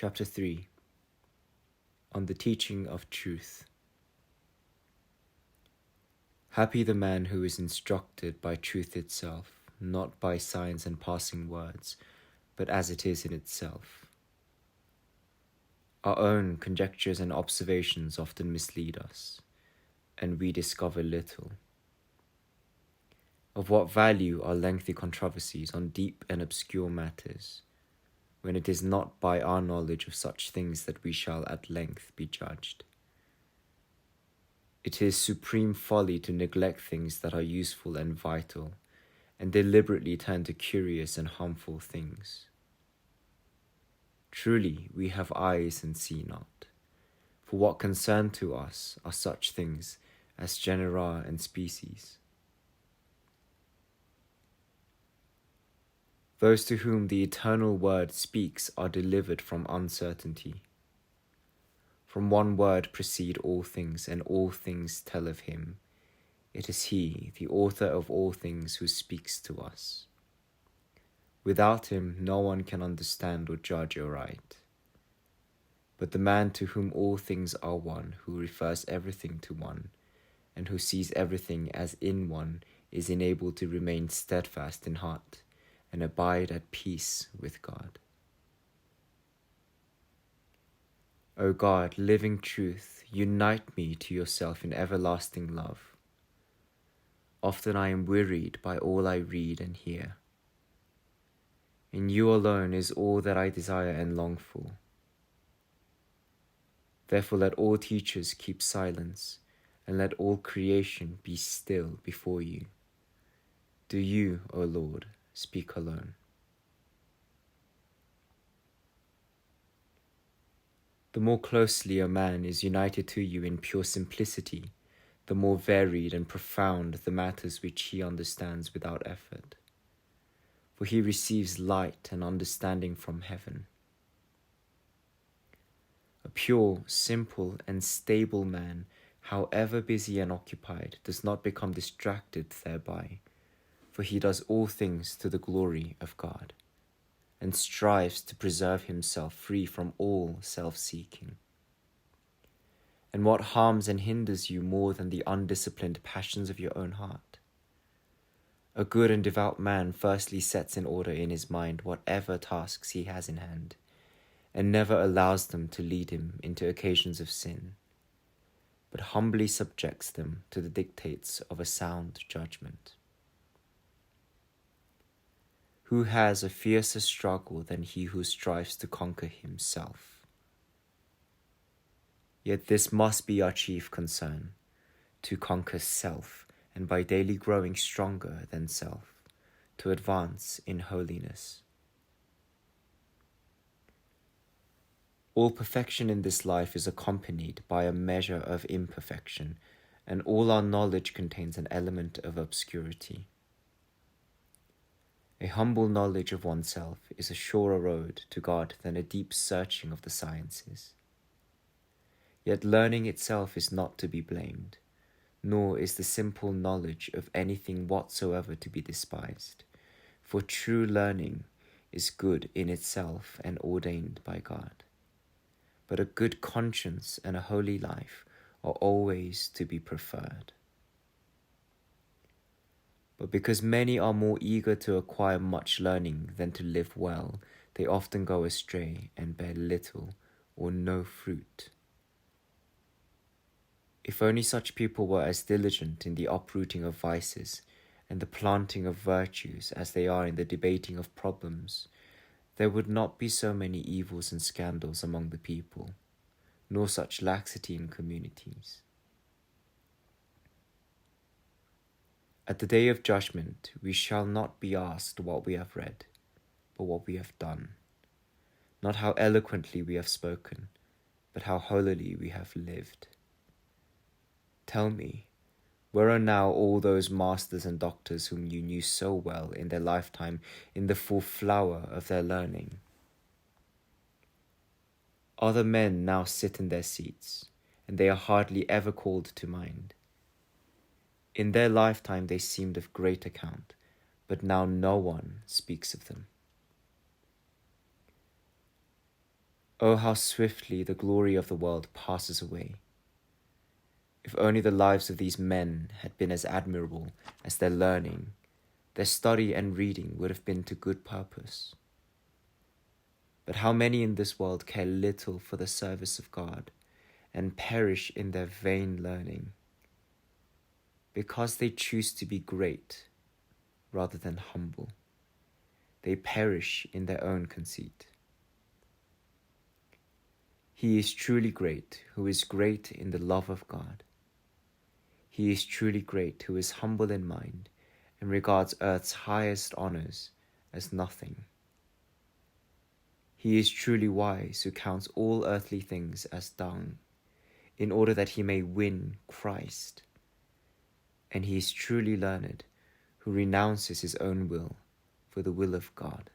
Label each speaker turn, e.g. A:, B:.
A: Chapter 3 On the Teaching of Truth. Happy the man who is instructed by truth itself, not by signs and passing words, but as it is in itself. Our own conjectures and observations often mislead us, and we discover little. Of what value are lengthy controversies on deep and obscure matters, when it is not by our knowledge of such things that we shall at length be judged? It is supreme folly to neglect things that are useful and vital, and deliberately turn to curious and harmful things. Truly, we have eyes and see not. For what concern to us are such things as genera and species? Those to whom the eternal word speaks are delivered from uncertainty. From one word proceed all things, and all things tell of him. It is he, the author of all things, who speaks to us. Without him, no one can understand or judge aright. But the man to whom all things are one, who refers everything to one, and who sees everything as in one, is enabled to remain steadfast in heart and abide at peace with God. O God, living truth, unite me to yourself in everlasting love. Often I am wearied by all I read and hear. In you alone is all that I desire and long for. Therefore let all teachers keep silence, and let all creation be still before you. Do you, O Lord, speak alone. The more closely a man is united to you in pure simplicity, the more varied and profound the matters which he understands without effort. For he receives light and understanding from heaven. A pure, simple, and stable man, however busy and occupied, does not become distracted thereby, for he does all things to the glory of God, and strives to preserve himself free from all self-seeking. And what harms and hinders you more than the undisciplined passions of your own heart? A good and devout man firstly sets in order in his mind whatever tasks he has in hand, and never allows them to lead him into occasions of sin, but humbly subjects them to the dictates of a sound judgment. Who has a fiercer struggle than he who strives to conquer himself? Yet this must be our chief concern, to conquer self, and by daily growing stronger than self, to advance in holiness. All perfection in this life is accompanied by a measure of imperfection, and all our knowledge contains an element of obscurity. A humble knowledge of oneself is a surer road to God than a deep searching of the sciences. Yet learning itself is not to be blamed, nor is the simple knowledge of anything whatsoever to be despised, for true learning is good in itself and ordained by God. But a good conscience and a holy life are always to be preferred. But because many are more eager to acquire much learning than to live well, they often go astray and bear little or no fruit. If only such people were as diligent in the uprooting of vices and the planting of virtues as they are in the debating of problems, there would not be so many evils and scandals among the people, nor such laxity in communities. At the day of judgment, we shall not be asked what we have read, but what we have done. Not how eloquently we have spoken, but how holily we have lived. Tell me, where are now all those masters and doctors whom you knew so well in their lifetime, in the full flower of their learning? Other men now sit in their seats, and they are hardly ever called to mind. In their lifetime they seemed of great account, but now no one speaks of them. Oh, how swiftly the glory of the world passes away. If only the lives of these men had been as admirable as their learning, their study and reading would have been to good purpose. But how many in this world care little for the service of God and perish in their vain learning, because they choose to be great rather than humble. They perish in their own conceit. He is truly great who is great in the love of God. He is truly great who is humble in mind and regards earth's highest honors as nothing. He is truly wise who counts all earthly things as dung, in order that he may win Christ. And he is truly learned who renounces his own will for the will of God.